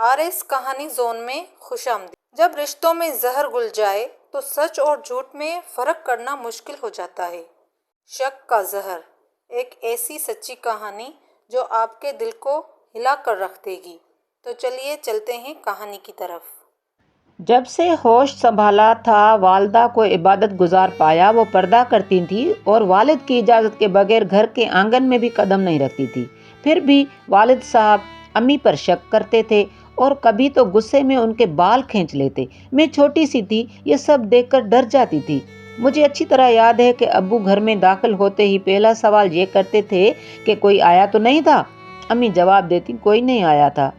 RS کہانی zone میں خوش آمدید۔ جب رشتوں میں زہر گھل جائے تو سچ اور جھوٹ میں فرق کرنا مشکل ہو جاتا ہے۔ شک کا زہر، ایک ایسی سچی کہانی جو آپ کے دل کو ہلا کر رکھ دے گی۔ تو چلیے چلتے ہیں کہانی کی طرف۔ جب سے ہوش سنبھالا تھا، والدہ کو عبادت گزار پایا۔ وہ پردہ کرتی تھیں اور والد کی اجازت کے بغیر گھر کے آنگن میں بھی قدم نہیں رکھتی تھی۔ پھر بھی والد صاحب امی پر شک کرتے تھے اور کبھی تو غصے میں ان کے بال کھینچ لیتے۔ میں چھوٹی سی تھی، یہ سب دیکھ کر ڈر جاتی تھی۔ مجھے اچھی طرح یاد ہے کہ ابو گھر میں داخل ہوتے ہی پہلا سوال یہ کرتے تھے کہ کوئی آیا تو نہیں تھا؟ امی جواب دیتی کوئی نہیں آیا تھا۔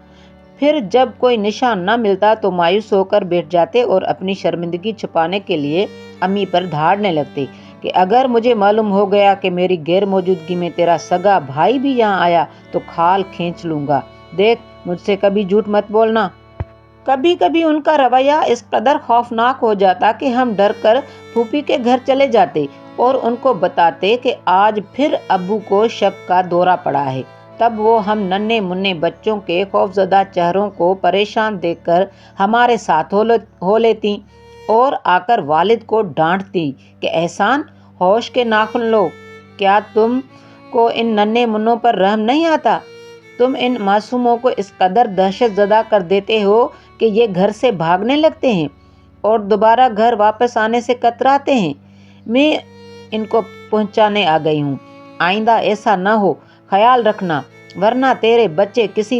پھر جب کوئی نشان نہ ملتا تو مایوس ہو کر بیٹھ جاتے اور اپنی شرمندگی چھپانے کے لیے امی پر دھاڑنے لگتے کہ اگر مجھے معلوم ہو گیا کہ میری غیر موجودگی میں تیرا سگا بھائی بھی یہاں آیا تو کھال کھینچ لوں گا۔ دیکھ، مجھ سے کبھی جھوٹ مت بولنا۔ کبھی کبھی ان کا رویہ اس قدر خوفناک ہو جاتا کہ ہم ڈر کر پھوپھی کے گھر چلے جاتے اور ان کو بتاتے کہ آج پھر ابو کو شک کا دورہ پڑا ہے۔ تب وہ ہم ننھے منھے بچوں کے خوفزدہ چہروں کو پریشان دیکھ کر ہمارے ساتھ ہو لیتی اور آ کر والد کو ڈانٹتی کہ احسان، ہوش کے ناخن لو، کیا تم کو ان ننھے منوں پر رحم نہیں آتا؟ تم ان معصوموں کو اس قدر دہشت زدہ کر دیتے ہو کہ یہ گھر سے بھاگنے لگتے ہیں اور دوبارہ گھر واپس آنے سے کتراتے ہیں۔ میں ان کو پہنچانے آ گئی ہوں۔ آئندہ ایسا نہ ہو، خیال رکھنا، ورنہ تیرے بچے کسی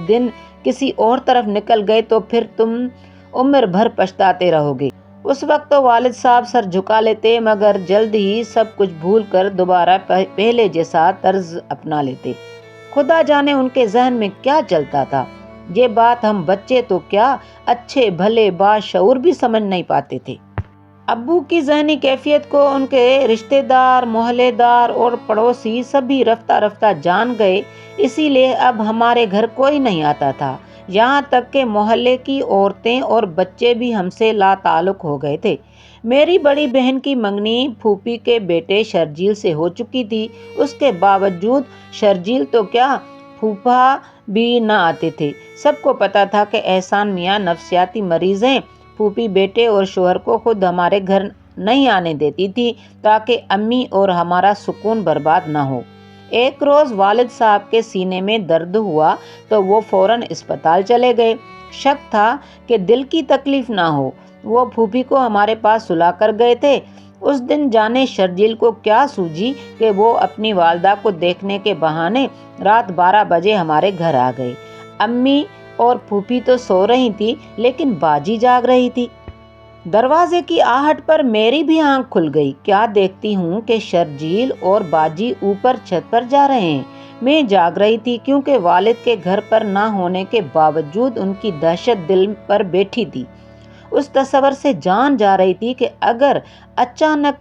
دن کسی اور طرف نکل گئے تو پھر تم عمر بھر پچھتاتے رہو گے۔ اس وقت تو والد صاحب سر جھکا لیتے، مگر جلد ہی سب کچھ بھول کر دوبارہ پہلے جیسا طرز اپنا لیتے۔ خدا جانے ان کے ذہن میں کیا چلتا تھا۔ یہ بات ہم بچے تو کیا، اچھے بھلے باشعور بھی سمجھ نہیں پاتے تھے۔ ابو کی ذہنی کیفیت کو ان کے رشتہ دار، محلے دار اور پڑوسی سبھی رفتہ رفتہ جان گئے، اسی لیے اب ہمارے گھر کوئی نہیں آتا تھا۔ یہاں تک کہ محلے کی عورتیں اور بچے بھی ہم سے لا تعلق ہو گئے تھے۔ میری بڑی بہن کی منگنی پھوپھی کے بیٹے شرجیل سے ہو چکی تھی۔ اس کے باوجود شرجیل تو کیا، پھوپھا بھی نہ آتے تھے۔ سب کو پتا تھا کہ احسان میاں نفسیاتی مریض ہیں۔ پھوپھی بیٹے اور شوہر کو خود ہمارے گھر نہیں آنے دیتی تھی تاکہ امی اور ہمارا سکون برباد نہ ہو۔ ایک روز والد صاحب کے سینے میں درد ہوا تو وہ فوراً اسپتال چلے گئے۔ شک تھا کہ دل کی تکلیف نہ ہو۔ وہ پھوپھی کو ہمارے پاس سلا کر گئے تھے۔ اس دن جانے شرجیل کو کیا سوجی کہ وہ اپنی والدہ کو دیکھنے کے بہانے رات 12 بجے ہمارے گھر آ گئے۔ امی اور پھوپھی تو سو رہی تھی لیکن باجی جاگ رہی تھی۔ دروازے کی آہٹ پر میری بھی آنکھ کھل گئی۔ کیا دیکھتی ہوں کہ شرجیل اور باجی اوپر چھت پر جا رہے ہیں۔ میں جاگ رہی تھی کیونکہ والد کے گھر پر نہ ہونے کے باوجود ان کی دہشت دل پر بیٹھی تھی۔ اس تصور سے جان جا رہی تھی کہ اگر اچانک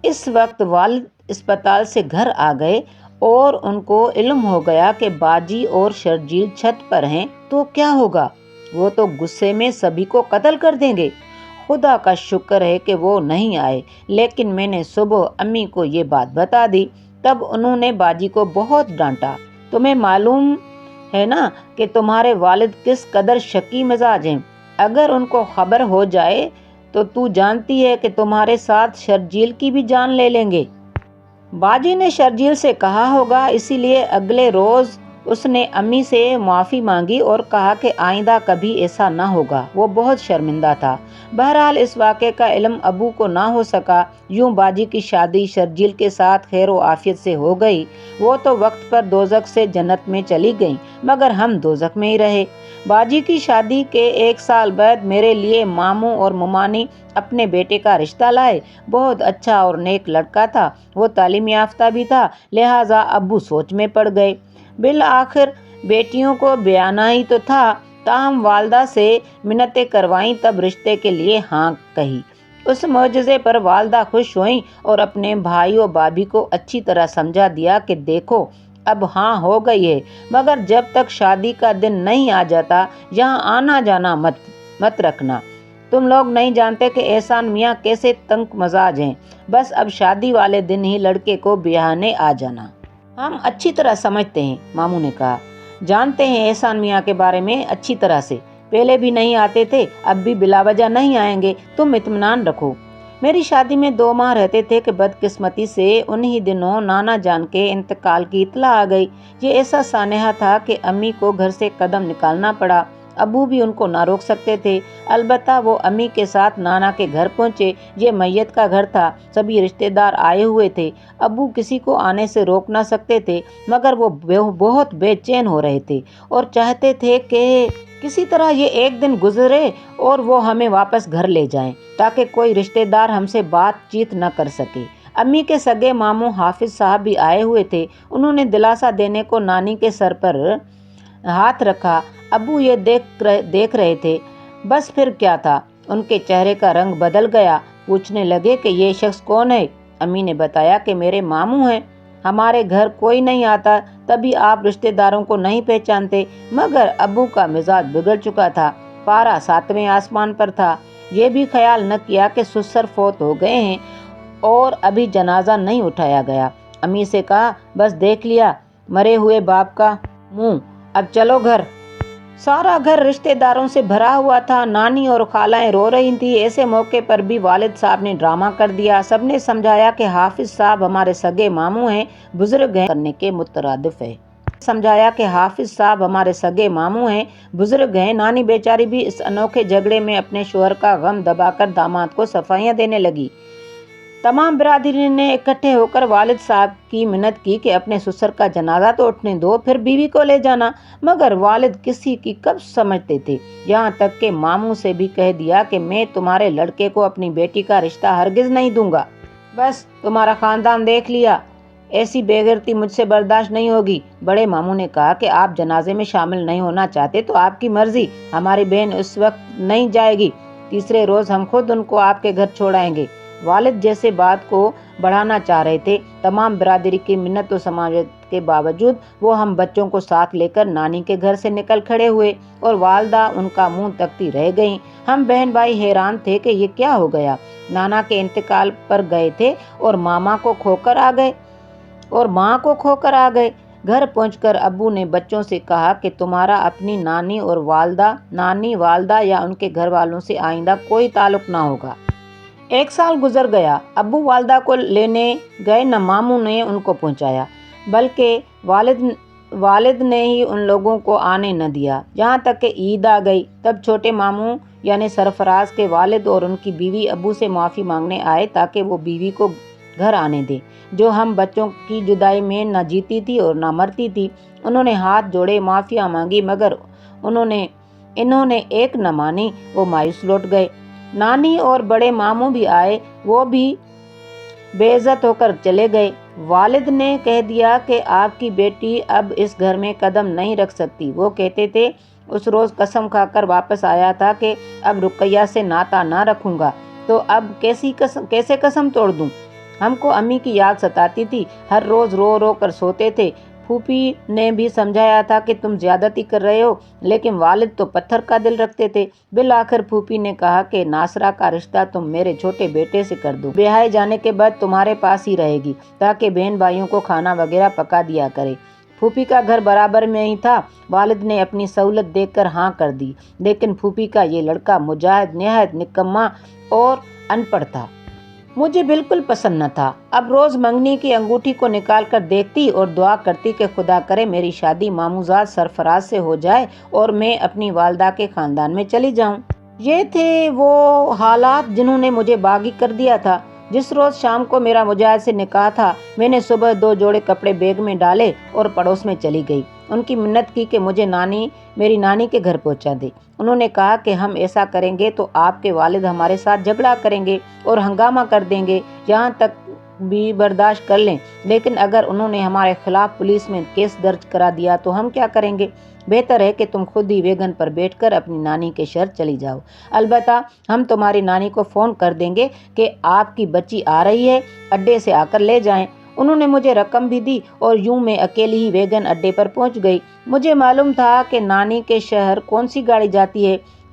اس وقت والد اسپتال سے گھر آ گئے اور ان کو علم ہو گیا کہ باجی اور شرجیل چھت پر ہیں تو کیا ہوگا؟ وہ تو غصے میں سبھی کو قتل کر دیں گے۔ خدا کا شکر ہے کہ وہ نہیں آئے، لیکن میں نے صبح امی کو یہ بات بتا دی۔ تب انہوں نے باجی کو بہت ڈانٹا۔ تمہیں معلوم ہے نا کہ تمہارے والد کس قدر شکی مزاج ہیں۔ اگر ان کو خبر ہو جائے تو تو جانتی ہے کہ تمہارے ساتھ شرجیل کی بھی جان لے لیں گے۔ باجی نے شرجیل سے کہا ہوگا، اسی لیے اگلے روز اس نے امی سے معافی مانگی اور کہا کہ آئندہ کبھی ایسا نہ ہوگا۔ وہ بہت شرمندہ تھا۔ بہرحال اس واقعے کا علم ابو کو نہ ہو سکا۔ یوں باجی کی شادی شرجیل کے ساتھ خیر و عافیت سے ہو گئی۔ وہ تو وقت پر دوزخ سے جنت میں چلی گئیں، مگر ہم دوزخ میں ہی رہے۔ باجی کی شادی کے 1 سال بعد میرے لیے ماموں اور ممانی اپنے بیٹے کا رشتہ لائے۔ بہت اچھا اور نیک لڑکا تھا۔ وہ تعلیم یافتہ بھی تھا، لہٰذا ابو سوچ میں پڑ گئے۔ بالآخر بیٹیوں کو بیانا ہی تو تھا۔ تاہم والدہ سے منتیں کروائیں تب رشتے کے لیے ہاں کہی۔ اس معجزے پر والدہ خوش ہوئیں اور اپنے بھائی و بھابھی کو اچھی طرح سمجھا دیا کہ دیکھو اب ہاں ہو گئی ہے، مگر جب تک شادی کا دن نہیں آ جاتا یہاں آنا جانا مت رکھنا۔ تم لوگ نہیں جانتے کہ احسان میاں کیسے تنگ مزاج ہیں۔ بس اب شادی والے دن ہی لڑکے کو بیانے آ جانا۔ ہم اچھی طرح سمجھتے ہیں، ماموں نے کہا۔ جانتے ہیں احسان میاں کے بارے میں اچھی طرح سے، پہلے بھی نہیں آتے تھے، اب بھی بلا وجہ نہیں آئیں گے، تم اطمینان رکھو۔ میری شادی میں 2 ماہ رہتے تھے کہ بدقسمتی سے انہی دنوں نانا جان کے انتقال کی اطلاع آ گئی۔ یہ ایسا سانحہ تھا کہ امی کو گھر سے قدم نکالنا پڑا، ابو بھی ان کو نہ روک سکتے تھے۔ البتہ وہ امی کے ساتھ نانا کے گھر پہنچے۔ یہ میت کا گھر تھا، سبھی رشتہ دار آئے ہوئے تھے۔ ابو کسی کو آنے سے روک نہ سکتے تھے، مگر وہ بہت بے چین ہو رہے تھے اور چاہتے تھے کہ کسی طرح یہ ایک دن گزرے اور وہ ہمیں واپس گھر لے جائیں تاکہ کوئی رشتہ دار ہم سے بات چیت نہ کر سکے۔ امی کے سگے ماموں حافظ صاحب بھی آئے ہوئے تھے۔ انہوں نے دلاسا دینے کو نانی کے سر پر ہاتھ رکھا۔ ابو یہ دیکھ رہے تھے، بس پھر کیا تھا، ان کے چہرے کا رنگ بدل گیا۔ پوچھنے لگے کہ یہ شخص کون ہے؟ امی نے بتایا کہ میرے ماموں ہیں، ہمارے گھر کوئی نہیں آتا، تبھی آپ رشتہ داروں کو نہیں پہچانتے۔ مگر ابو کا مزاج بگڑ چکا تھا، پارا 7ویں آسمان پر تھا۔ یہ بھی خیال نہ کیا کہ سسر فوت ہو گئے ہیں اور ابھی جنازہ نہیں اٹھایا گیا۔ امی سے کہا، بس دیکھ لیا مرے ہوئے باپ کا منہ، اب چلو گھر۔ سارا گھر رشتہ داروں سے بھرا ہوا تھا، نانی اور خالائیں رو رہی تھیں۔ ایسے موقع پر بھی والد صاحب نے ڈرامہ کر دیا۔ سب نے سمجھایا کہ حافظ صاحب ہمارے سگے ماموں ہیں، بزرگ ہیں، کرنے کے مترادف ہے۔ بزرگ ہیں۔ نانی بیچاری بھی اس انوکھے جھگڑے میں اپنے شوہر کا غم دبا کر داماد کو صفائیاں دینے لگی۔ تمام برادری نے اکٹھے ہو کر والد صاحب کی منت کی کہ اپنے سسر کا جنازہ تو اٹھنے دو، پھر بیوی کو لے جانا۔ مگر والد کسی کی کب سمجھتے تھے، یہاں تک کہ ماموں سے بھی کہہ دیا کہ میں تمہارے لڑکے کو اپنی بیٹی کا رشتہ ہرگز نہیں دوں گا، بس تمہارا خاندان دیکھ لیا، ایسی بے غیرتی مجھ سے برداشت نہیں ہوگی۔ بڑے ماموں نے کہا کہ آپ جنازے میں شامل نہیں ہونا چاہتے تو آپ کی مرضی، ہماری بہن اس وقت نہیں جائے گی، تیسرے روز ہم خود ان کو آپ کے گھر چھوڑائیں گے۔ والد جیسے بات کو بڑھانا چاہ رہے تھے، تمام برادری کی منت و سماجت کے باوجود وہ ہم بچوں کو ساتھ لے کر نانی کے گھر سے نکل کھڑے ہوئے اور والدہ ان کا منہ تکتی رہ گئیں۔ ہم بہن بھائی حیران تھے کہ یہ کیا ہو گیا۔ نانا کے انتقال پر گئے تھے اور ماں کو کھو کر آ گئے۔ گھر پہنچ کر ابو نے بچوں سے کہا کہ تمہارا اپنی نانی والدہ یا ان کے گھر والوں سے آئندہ کوئی تعلق نہ ہوگا۔ 1 سال گزر گیا، ابو والدہ کو لینے گئے، نہ ماموں نے ان کو پہنچایا، بلکہ والد نے ہی ان لوگوں کو آنے نہ دیا۔ یہاں تک کہ عید آ گئی، تب چھوٹے ماموں یعنی سرفراز کے والد اور ان کی بیوی ابو سے معافی مانگنے آئے تاکہ وہ بیوی کو گھر آنے دے، جو ہم بچوں کی جدائی میں نہ جیتی تھی اور نہ مرتی تھی۔ انہوں نے ہاتھ جوڑے، معافیاں مانگی، مگر انہوں نے ایک نہ مانی، وہ مایوس لوٹ گئے۔ نانی اور بڑے ماموں بھی آئے، وہ بھی بے عزت ہو کر چلے گئے۔ والد نے کہہ دیا کہ آپ کی بیٹی اب اس گھر میں قدم نہیں رکھ سکتی۔ وہ کہتے تھے، اس روز قسم کھا کر واپس آیا تھا کہ اب رقیہ سے ناطہ نہ رکھوں گا، تو اب کیسے قسم توڑ دوں؟ ہم کو امی کی یاد ستاتی تھی، ہر روز رو رو کر سوتے تھے۔ پھوپھی نے بھی سمجھایا تھا کہ تم زیادتی کر رہے ہو، لیکن والد تو پتھر کا دل رکھتے تھے۔ بالآخر پھوپھی نے کہا کہ ناصرہ کا رشتہ تم میرے چھوٹے بیٹے سے کر دو، بیاہے جانے کے بعد تمہارے پاس ہی رہے گی تاکہ بہن بھائیوں کو کھانا وغیرہ پکا دیا کرے۔ پھوپھی کا گھر برابر میں ہی تھا، والد نے اپنی سہولت دیکھ کر ہاں کر دی، لیکن پھوپھی کا یہ لڑکا مجاہد نہایت نکما اور ان پڑھ تھا۔ مجھے بالکل پسند نہ تھا۔ اب روز منگنی کی انگوٹھی کو نکال کر دیکھتی اور دعا کرتی کہ خدا کرے میری شادی ماموزاد سرفراز سے ہو جائے اور میں اپنی والدہ کے خاندان میں چلی جاؤں۔ یہ تھے وہ حالات جنہوں نے مجھے باغی کر دیا تھا۔ جس روز شام کو میرا مجاہد سے نکاح تھا، میں نے صبح 2 جوڑے کپڑے بیگ میں ڈالے اور پڑوس میں چلی گئی۔ ان کی منت کی کہ مجھے میری نانی کے گھر پہنچا دے۔ انہوں نے کہا کہ ہم ایسا کریں گے تو آپ کے والد ہمارے ساتھ جھگڑا کریں گے اور ہنگامہ کر دیں گے، یہاں تک بھی برداشت کر لیں، لیکن اگر انہوں نے ہمارے خلاف پولیس میں کیس درج کرا دیا تو ہم کیا کریں گے؟ بہتر ہے کہ تم خود ہی ویگن پر بیٹھ کر اپنی نانی کے شہر چلی جاؤ، البتہ ہم تمہاری نانی کو فون کر دیں گے کہ آپ کی بچی آ رہی ہے، اڈے سے آ کر لے جائیں۔ انہوں نے مجھے رقم بھی دی اور یوں میں اکیلی ہی ویگن اڈے پر پہنچ گئی۔ مجھے معلوم تھا کہ نانی کے شہر کون سی گاڑی جاتی ہے،